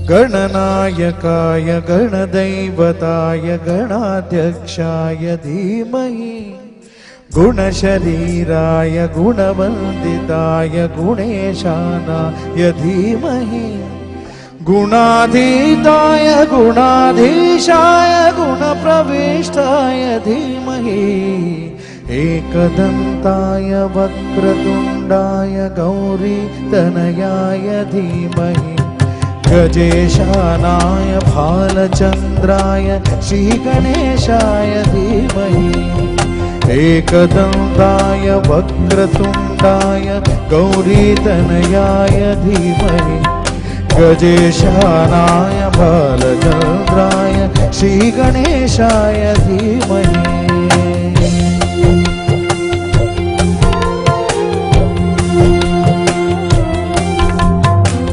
गणनायकाय गणदैवताय गणाध्यक्षाय धीमहि गुणशरीराय गुणवन्दिताय गुणेशानाय धीमहि गुणाधीताय गुणाधीशाय गुणप्रविष्टाय धीमहि एकदन्ताय वक्रतुण्डाय गौरीतनयाय धीमहि गजेशानाय भालचन्द्राय श्रीगणेशाय धीमहि एकदन्ताय वक्रतुण्डाय गौरीतनयाय धीमहि गजेशानाय भालचन्द्राय श्रीगणेशाय धीमहि